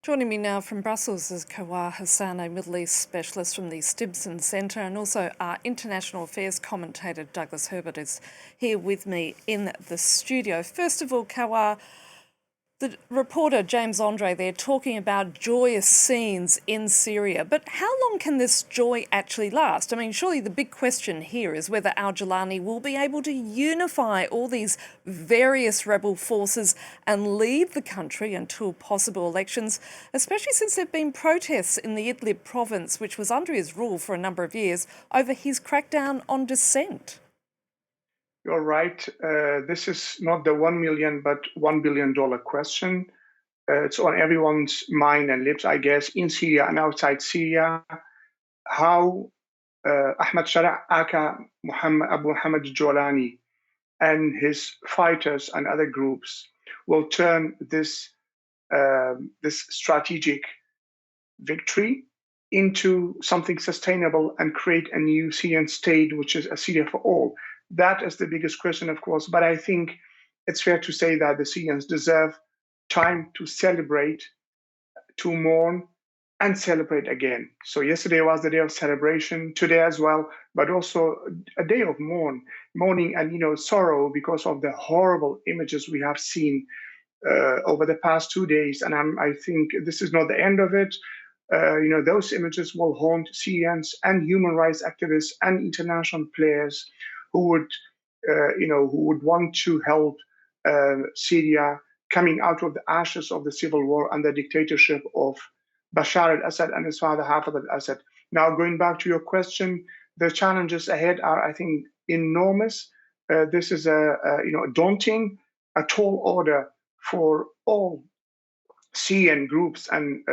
Joining me now from Brussels is Kawa Hassan, a Middle East specialist from the Stimson Centre, and also our international affairs commentator Douglas Herbert is here with me in the studio. First of all, Kawa, the reporter James Andre there talking about joyous scenes in Syria. But how long can this joy actually last? I mean, surely the big question here is whether al-Jilani will be able to unify all these various rebel forces and lead the country until possible elections, especially since there have been protests in the Idlib province, which was under his rule for a number of years, over his crackdown on dissent. You're right. This is not the 1 million, but $1 billion question. It's on everyone's mind and lips, I guess, in Syria and outside Syria. How Ahmad Shara Aka Abu Muhammad Jolani and his fighters and other groups will turn this strategic victory into something sustainable and create a new Syrian state, which is a Syria for all. That is the biggest question, of course. But I think it's fair to say that the Syrians deserve time to celebrate, to mourn, and celebrate again. So yesterday was the day of celebration, today as well, but also a day of mourning and sorrow because of the horrible images we have seen over the past 2 days. And I think this is not the end of it. Those images will haunt Syrians and human rights activists and international players who would want to help Syria coming out of the ashes of the civil war and the dictatorship of Bashar al-Assad and his father Hafez al-Assad. Now, going back to your question, the challenges ahead are, I think, enormous. This is a daunting, a tall order for all Syrian groups and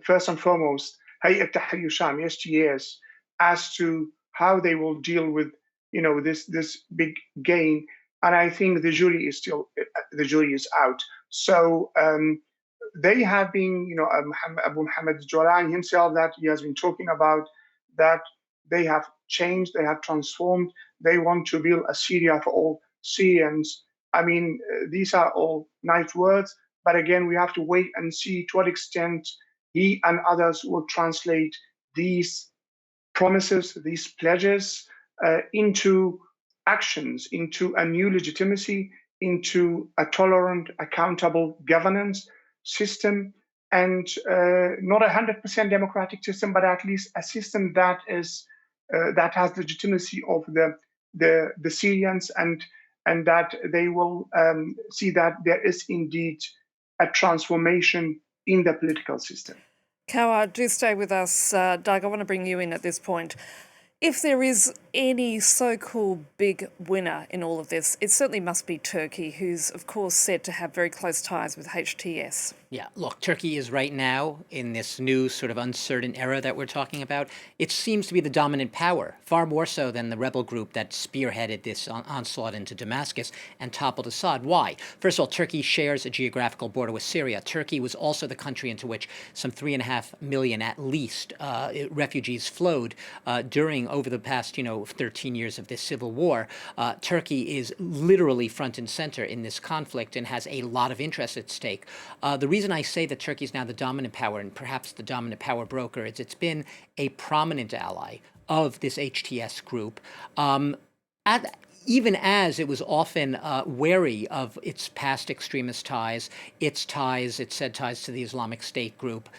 first and foremost, Hayat Tahrir Sham, HTS, as to how they will deal with this big gain. And I think the jury is out. So they have been, Abu Muhammad Jolani himself, that he has been talking about, that they have changed, they have transformed, they want to build a Syria for all Syrians. I mean, these are all nice words, but again, we have to wait and see to what extent he and others will translate these promises, these pledges into actions, into a new legitimacy, into a tolerant, accountable governance system, and not 100% democratic system, but at least a system that has legitimacy of the Syrians, and that they will see that there is indeed a transformation in the political system. Kawa, do stay with us. Doug, I want to bring you in at this point. If there is any so-called big winner in all of this, it certainly must be Turkey, who's, of course, said to have very close ties with HTS. Yeah, look, Turkey is right now in this new sort of uncertain era that we're talking about. It seems to be the dominant power, far more so than the rebel group that spearheaded this onslaught into Damascus and toppled Assad. Why? First of all, Turkey shares a geographical border with Syria. Turkey was also the country into which some 3.5 million, at least, refugees flowed over the past, 13 years of this civil war. Turkey is literally front and center in this conflict and has a lot of interest at stake. The reason I say that Turkey is now the dominant power and perhaps the dominant power broker is it's been a prominent ally of this HTS group. Even as it was often wary of its past extremist ties, it said ties to the Islamic State group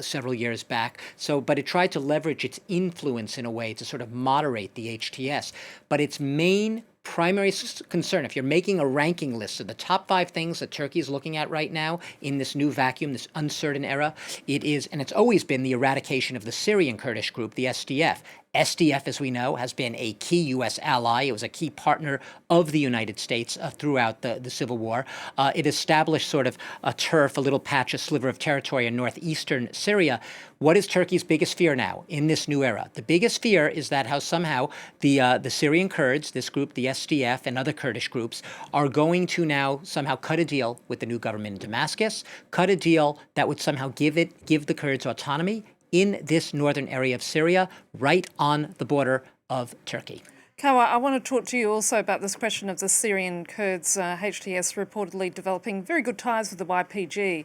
several years back. But it tried to leverage its influence in a way to sort of moderate the HTS. But its main primary concern, if you're making a ranking list of the top 5 things that Turkey is looking at right now in this new vacuum, this uncertain era, it is, and it's always been, the eradication of the Syrian Kurdish group, the SDF. SDF, as we know, has been a key U.S. ally. It was a key partner of the United States throughout the Civil War. It established sort of a turf, a little patch, a sliver of territory in northeastern Syria. What is Turkey's biggest fear now in this new era? The biggest fear is that how somehow the Syrian Kurds, this group, the SDF, and other Kurdish groups, are going to now somehow cut a deal with the new government in Damascus, cut a deal that would somehow give the Kurds autonomy in this northern area of Syria, right on the border of Turkey. Kawa, I want to talk to you also about this question of the Syrian Kurds, HTS reportedly developing very good ties with the YPG.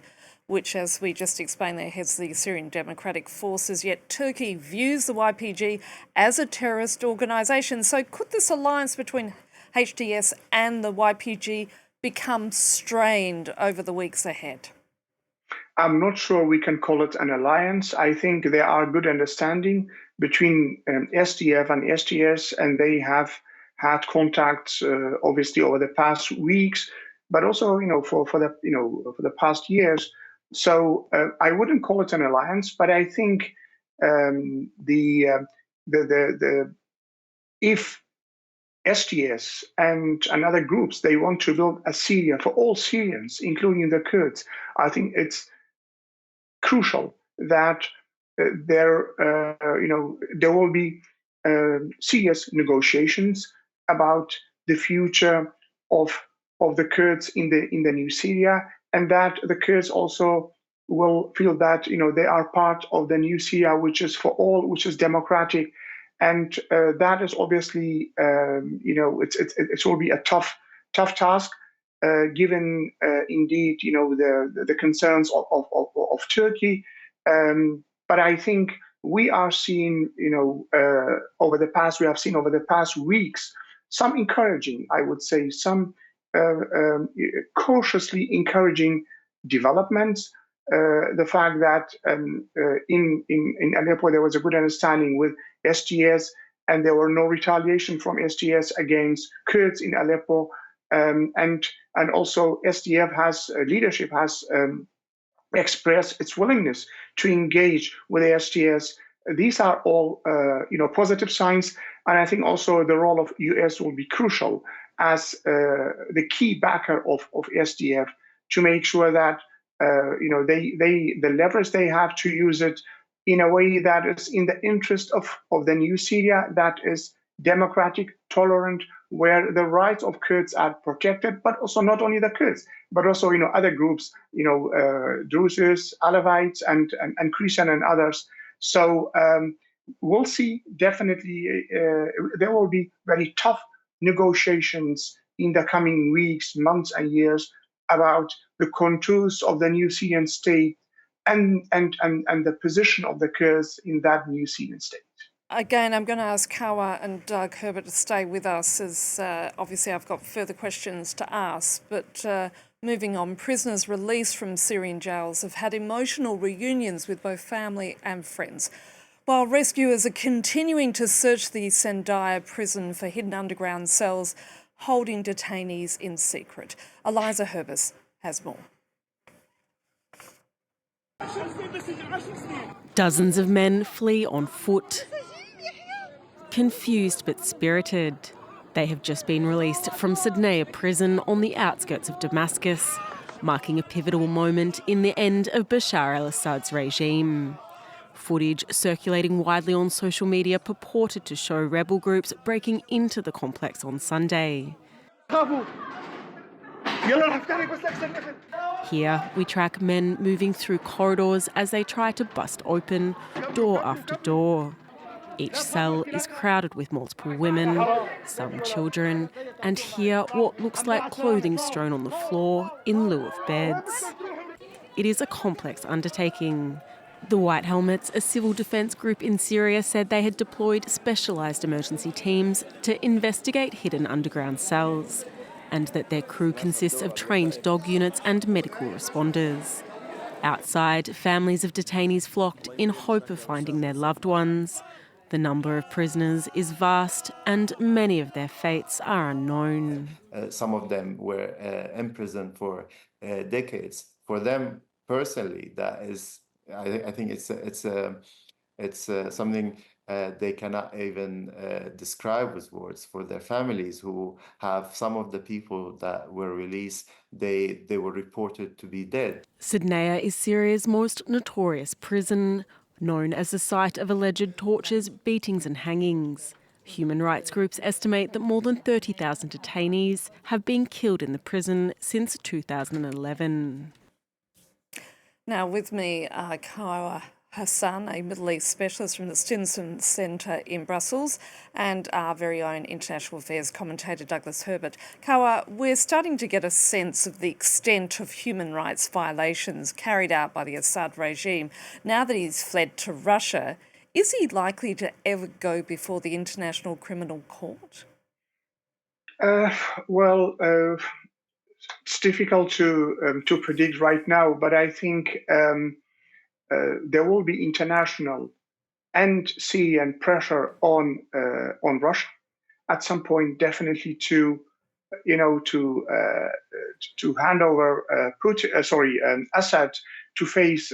which, as we just explained there, heads the Syrian Democratic Forces, yet Turkey views the YPG as a terrorist organisation. So could this alliance between HTS and the YPG become strained over the weeks ahead? I'm not sure we can call it an alliance. I think there are good understanding between SDF and STS, and they have had contacts obviously over the past weeks, but also for the past years. So I wouldn't call it an alliance, but I think if STS and other groups, they want to build a Syria for all Syrians, including the Kurds, I think it's crucial that there will be serious negotiations about the future of the Kurds in the new Syria, and that the Kurds also will feel that they are part of the new Syria, which is for all, which is democratic, and that is obviously it will be a tough task. Given indeed the concerns of Turkey, but I think we have seen over the past weeks some encouraging, I would say, some cautiously encouraging developments. The fact that in Aleppo there was a good understanding with STS, and there were no retaliation from STS against Kurds in Aleppo. And also SDF leadership has expressed its willingness to engage with the STS. These are all positive signs, and I think also the role of US will be crucial as the key backer of SDF to make sure that the leverage they have to use it in a way that is in the interest of the new Syria, that is democratic, tolerant, where the rights of Kurds are protected, but also not only the Kurds, but also other groups, Druses, Alawites, and Christian and others. So we'll see. Definitely, there will be very tough negotiations in the coming weeks, months, and years about the contours of the new Syrian state and the position of the Kurds in that new Syrian state. Again, I'm going to ask Kawa and Doug Herbert to stay with us, as obviously I've got further questions to ask. But moving on, prisoners released from Syrian jails have had emotional reunions with both family and friends, while rescuers are continuing to search the Sandia prison for hidden underground cells holding detainees in secret. Eliza Herbert has more. Dozens of men flee on foot, confused but spirited. They have just been released from Sandia prison on the outskirts of Damascus, marking a pivotal moment in the end of Bashar al-Assad's regime. Footage circulating widely on social media purported to show rebel groups breaking into the complex on Sunday. Here, we track men moving through corridors as they try to bust open door after door. Each cell is crowded with multiple women, some children, and here what looks like clothing strewn on the floor in lieu of beds. It is a complex undertaking. The White Helmets, a civil defence group in Syria, said they had deployed specialised emergency teams to investigate hidden underground cells, and that their crew consists of trained dog units and medical responders. Outside, families of detainees flocked in hope of finding their loved ones. The number of prisoners is vast, and many of their fates are unknown. Some of them were imprisoned for decades. For them personally, that is, I think it's something they cannot even describe with words. For their families, who have some of the people that were released, they were reported to be dead. Sandia is Syria's most notorious prison, known as the site of alleged tortures, beatings and hangings. Human rights groups estimate that more than 30,000 detainees have been killed in the prison since 2011. Now with me, Kawa Hassan, a Middle East specialist from the Stimson Centre in Brussels, and our very own international affairs commentator Douglas Herbert. Kawa, we're starting to get a sense of the extent of human rights violations carried out by the Assad regime. Now that he's fled to Russia, is he likely to ever go before the International Criminal Court? It's difficult to predict right now, but I think there will be international and Syrian pressure on Russia at some point, definitely to hand over Assad to face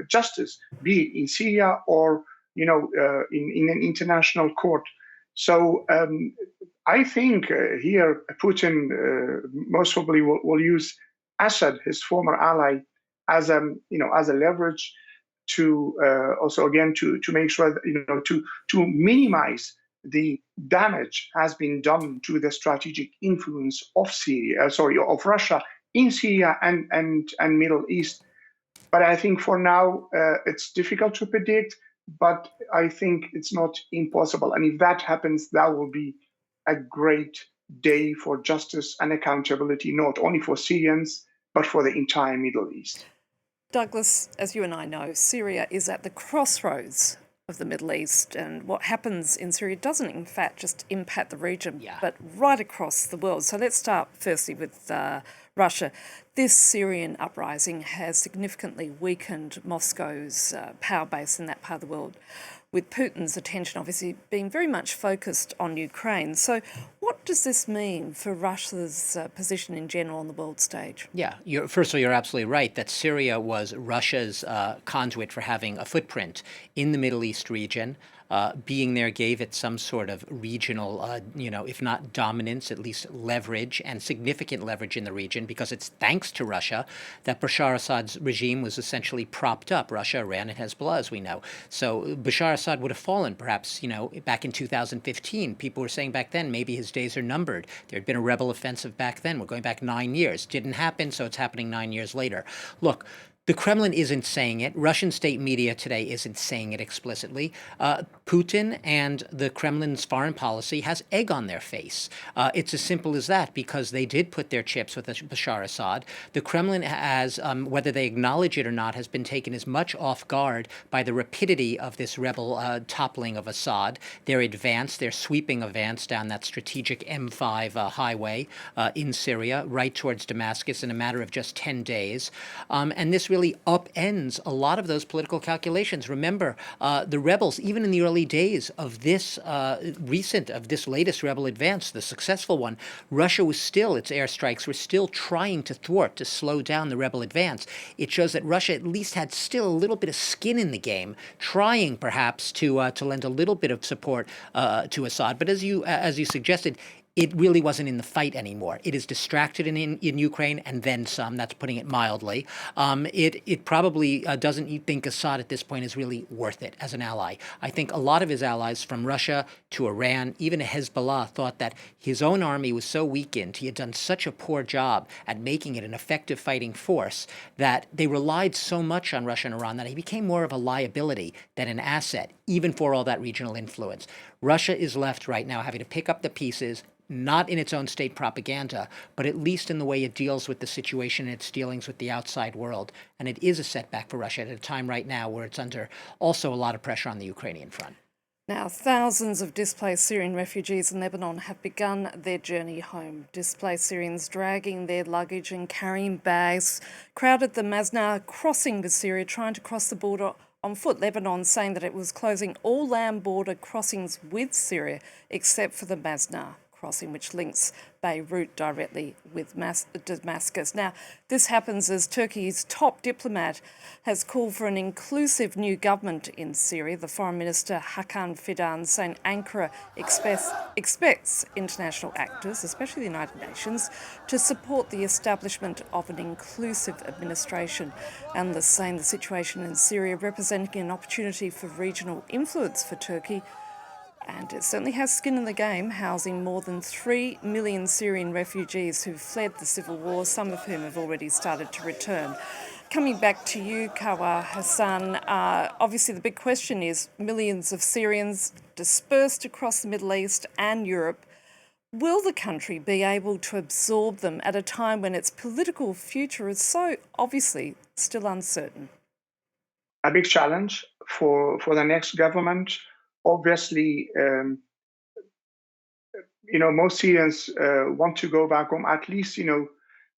justice, be it in Syria or in an international court. So I think here Putin most probably will use Assad, his former ally, as a leverage to also again to make sure that, to minimize the damage has been done to the strategic influence of of Russia in Syria and Middle East. But I think for now it's difficult to predict, but I think it's not impossible. And if that happens, that will be a great day for justice and accountability, not only for Syrians, but for the entire Middle East. Douglas, as you and I know, Syria is at the crossroads of the Middle East, and what happens in Syria doesn't in fact just impact the region, but right across the world. So let's start firstly with Russia. This Syrian uprising has significantly weakened Moscow's power base in that part of the world, with Putin's attention obviously being very much focused on Ukraine. So what does this mean for Russia's position in general on the world stage? Yeah, first of all, you're absolutely right that Syria was Russia's conduit for having a footprint in the Middle East region. Being there gave it some sort of regional, if not dominance, at least leverage and significant leverage in the region, because it's thanks to Russia that Bashar Assad's regime was essentially propped up. Russia, Iran, and Hezbollah, as we know. So Bashar Assad would have fallen, perhaps, back in 2015. People were saying back then maybe his days are numbered. There had been a rebel offensive back then. We're going back 9 years. Didn't happen, so it's happening 9 years later. Look, the Kremlin isn't saying it. Russian state media today isn't saying it explicitly. Putin and the Kremlin's foreign policy has egg on their face. It's as simple as that, because they did put their chips with Bashar Assad. The Kremlin has, whether they acknowledge it or not, has been taken as much off guard by the rapidity of this rebel toppling of Assad, their sweeping advance down that strategic M5 highway in Syria, right towards Damascus in a matter of just 10 days. And this really upends a lot of those political calculations. Remember, the rebels, even in the early days of this latest rebel advance, the successful one, Russia was still, its airstrikes were still trying to thwart, to slow down the rebel advance. It shows that Russia at least had still a little bit of skin in the game, trying perhaps to lend a little bit of support to Assad. But as you suggested, it really wasn't in the fight anymore. It is distracted in Ukraine, and then some. That's putting it mildly. It probably doesn't think Assad at this point is really worth it as an ally. I think a lot of his allies, from Russia to Iran, even Hezbollah, thought that his own army was so weakened, he had done such a poor job at making it an effective fighting force, that they relied so much on Russia and Iran that he became more of a liability than an asset, even for all that regional influence. Russia is left right now having to pick up the pieces, not in its own state propaganda, but at least in the way it deals with the situation and its dealings with the outside world. And it is a setback for Russia at a time right now where it's under also a lot of pressure on the Ukrainian front. Now, thousands of displaced Syrian refugees in Lebanon have begun their journey home. Displaced Syrians dragging their luggage and carrying bags crowded the Masna crossing with Syria, trying to cross the border on foot. Lebanon saying that it was closing all land border crossings with Syria except for the Masna crossing, which links Beirut directly with Damascus. Now, this happens as Turkey's top diplomat has called for an inclusive new government in Syria. The Foreign Minister Hakan Fidan saying Ankara expects international actors, especially the United Nations, to support the establishment of an inclusive administration. And saying the situation in Syria representing an opportunity for regional influence for Turkey. And it certainly has skin in the game, housing more than 3 million Syrian refugees who've fled the civil war, some of whom have already started to return. Coming back to you, Kawa Hassan, obviously the big question is millions of Syrians dispersed across the Middle East and Europe. Will the country be able to absorb them at a time when its political future is so obviously still uncertain? A big challenge for the next government. Obviously, most Syrians want to go back home, at least,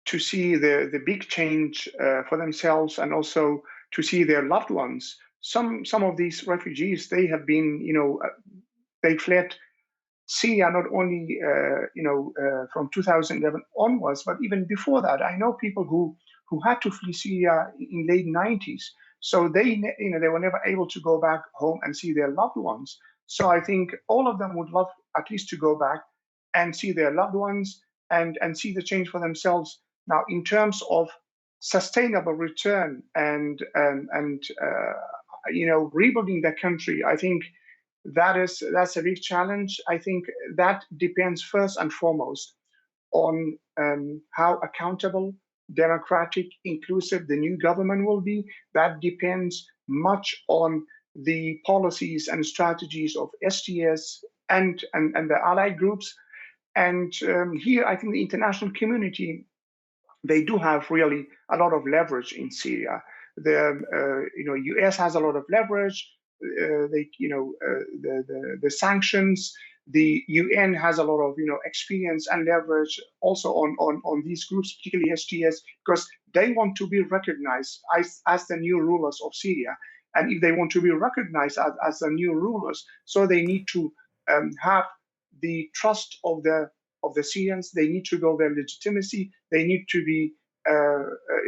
to see the big change for themselves and also to see their loved ones. Some of these refugees, they have been, they fled Syria not only, from 2011 onwards, but even before that. I know people who had to flee Syria in late 90s. So they were never able to go back home and see their loved ones. So I think all of them would love at least to go back and see their loved ones and see the change for themselves. Now, in terms of sustainable return and rebuilding the country, I think that's a big challenge. I think that depends first and foremost on how accountable, democratic, inclusive the new government will be. That depends much on the policies and strategies of HTS and the allied groups. And here, I think the international community, they do have really a lot of leverage in Syria. The U.S. has a lot of leverage. The sanctions. The UN has a lot of experience and leverage also on these groups, particularly HTS, because they want to be recognized as the new rulers of Syria. And if they want to be recognized as the new rulers, so they need to have the trust of the Syrians. They need to build their legitimacy. They need to be.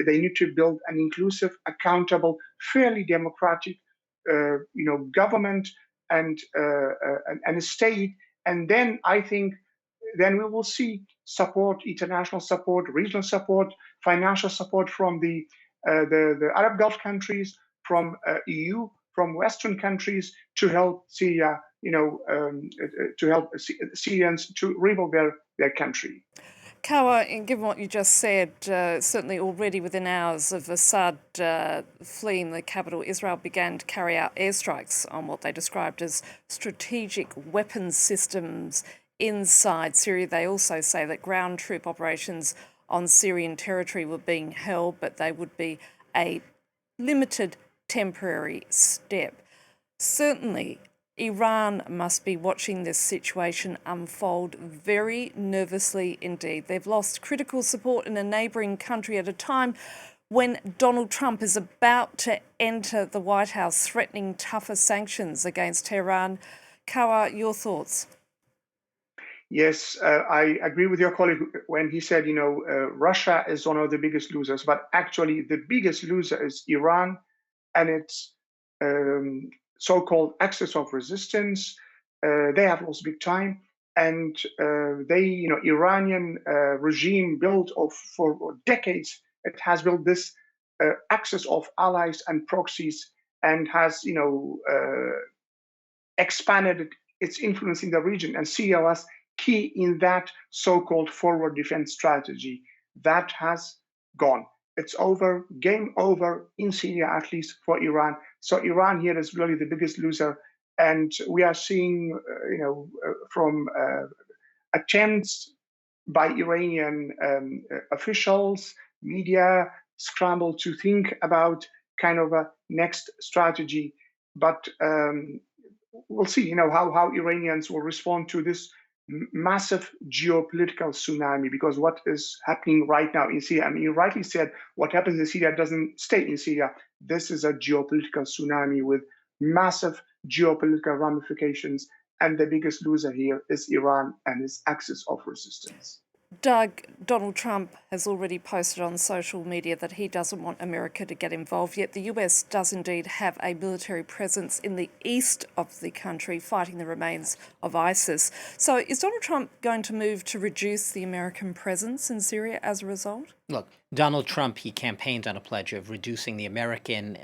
They need to build an inclusive, accountable, fairly democratic, government and a state. And then I think then we will see support, international support, regional support, financial support from the Arab Gulf countries, from EU, from Western countries to help Syria, to help Syrians to rebuild their country. Kawa, and given what you just said, certainly already within hours of Assad fleeing the capital, Israel began to carry out airstrikes on what they described as strategic weapons systems inside Syria. They also say that ground troop operations on Syrian territory were being held, but they would be a limited temporary step. Certainly, Iran must be watching this situation unfold very nervously indeed. They've lost critical support in a neighbouring country at a time when Donald Trump is about to enter the White House, threatening tougher sanctions against Tehran. Kawa, your thoughts? Yes, I agree with your colleague when he said, Russia is one of the biggest losers, but actually the biggest loser is Iran and its so-called axis of resistance. They have lost big time, and Iranian regime built for decades. It has built this axis of allies and proxies, and has expanded its influence in the region. And Syria was key in that so-called forward defense strategy. That has gone. It's over, game over in Syria, at least for Iran. So Iran here is really the biggest loser. And we are seeing, from attempts by Iranian officials, media, scramble to think about kind of a next strategy. But we'll see, how Iranians will respond to this massive geopolitical tsunami, because what is happening right now in Syria, I mean, you rightly said, what happens in Syria doesn't stay in Syria. This is a geopolitical tsunami with massive geopolitical ramifications, and the biggest loser here is Iran and its axis of resistance. Doug, Donald Trump has already posted on social media that he doesn't want America to get involved, yet the US does indeed have a military presence in the east of the country fighting the remains of ISIS. So is Donald Trump going to move to reduce the American presence in Syria as a result? Look, Donald Trump, he campaigned on a pledge of reducing the American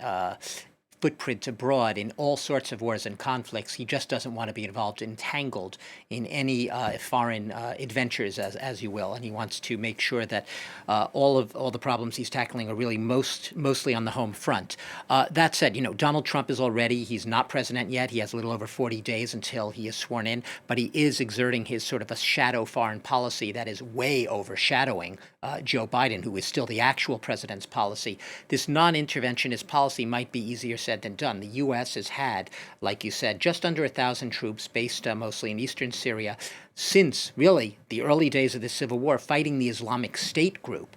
footprint abroad in all sorts of wars and conflicts. He just doesn't want to be involved, entangled in any foreign adventures, as you will, and he wants to make sure that all the problems he's tackling are really mostly on the home front. That said, Donald Trump he's not president yet. He has a little over 40 days until he is sworn in, but he is exerting his sort of a shadow foreign policy that is way overshadowing Joe Biden, who is still the actual president's policy. This non-interventionist policy might be easier said than done. The U.S. has had, like you said, just under 1,000 troops based mostly in eastern Syria since really the early days of the civil war, fighting the Islamic State group,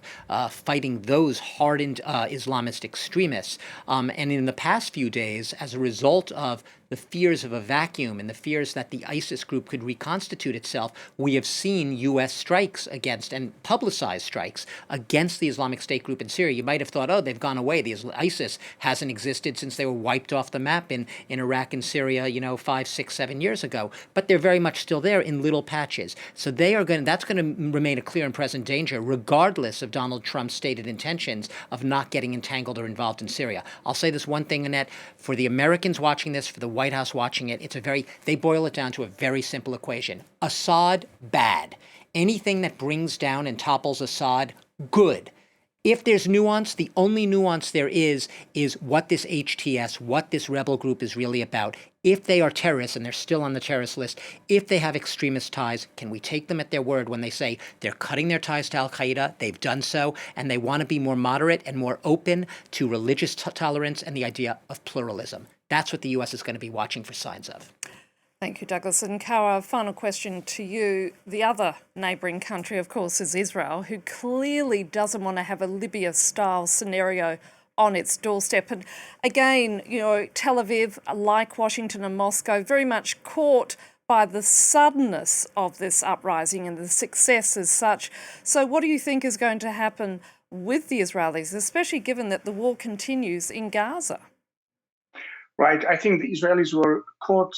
fighting those hardened Islamist extremists. And in the past few days, as a result of the fears of a vacuum and the fears that the ISIS group could reconstitute itself, we have seen U.S. strikes against and publicized strikes against the Islamic State group in Syria. You might have thought, oh, they've gone away. ISIS hasn't existed since they were wiped off the map in Iraq and Syria, 5, 6, 7 years ago. But they're very much still there in little patches. So that's going to remain a clear and present danger, regardless of Donald Trump's stated intentions of not getting entangled or involved in Syria. I'll say this one thing, Annette, for the Americans watching this, for the White House watching it, they boil it down to a very simple equation. Assad, bad. Anything that brings down and topples Assad, good. If there's nuance, the only nuance there is what this HTS, what this rebel group is really about. If they are terrorists, and they're still on the terrorist list, if they have extremist ties, can we take them at their word when they say they're cutting their ties to al-Qaeda, they've done so, and they want to be more moderate and more open to religious tolerance and the idea of pluralism? That's what the U.S. is going to be watching for signs of. Thank you, Douglas. And Kawa, final question to you. The other neighbouring country, of course, is Israel, who clearly doesn't want to have a Libya-style scenario on its doorstep. And again, Tel Aviv, like Washington and Moscow, very much caught by the suddenness of this uprising and the success as such. So what do you think is going to happen with the Israelis, especially given that the war continues in Gaza? Right. I think the Israelis were caught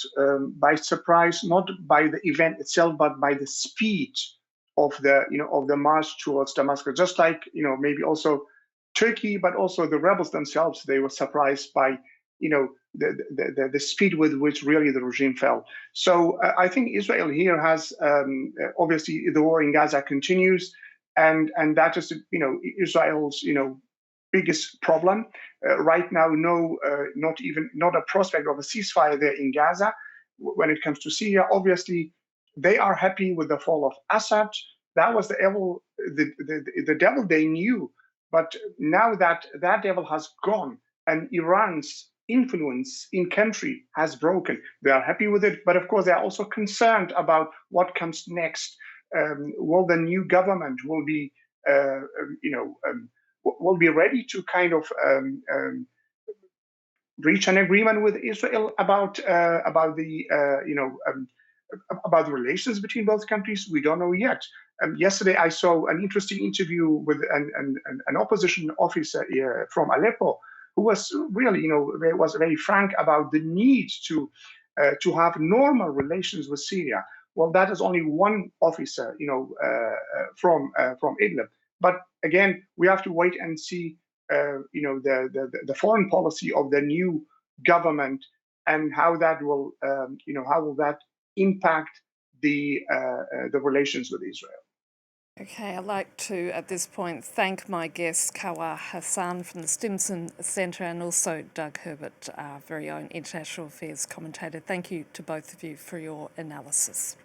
by surprise, not by the event itself, but by the speed of the march towards Damascus. Just like maybe also Turkey, but also the rebels themselves, they were surprised by the speed with which really the regime fell. So I think Israel here has obviously the war in Gaza continues, and that is Israel's biggest problem right now. Not a prospect of a ceasefire there in Gaza. When it comes to Syria, obviously they are happy with the fall of Assad. That was the devil they knew, but now that devil has gone and Iran's influence in country has broken, they are happy with it. But of course, they are also concerned about what comes next. Will the new government will be ready to kind of reach an agreement with Israel about the relations between both countries? We don't know yet. Yesterday, I saw an interesting interview with an opposition officer from Aleppo, who was really, was very frank about the need to have normal relations with Syria. Well, that is only one officer, from Idlib. But again, we have to wait and see, the foreign policy of the new government and how that will, how will that impact the relations with Israel. Okay, I'd like to, at this point, thank my guests, Kawa Hassan from the Stimson Centre and also Doug Herbert, our very own international affairs commentator. Thank you to both of you for your analysis.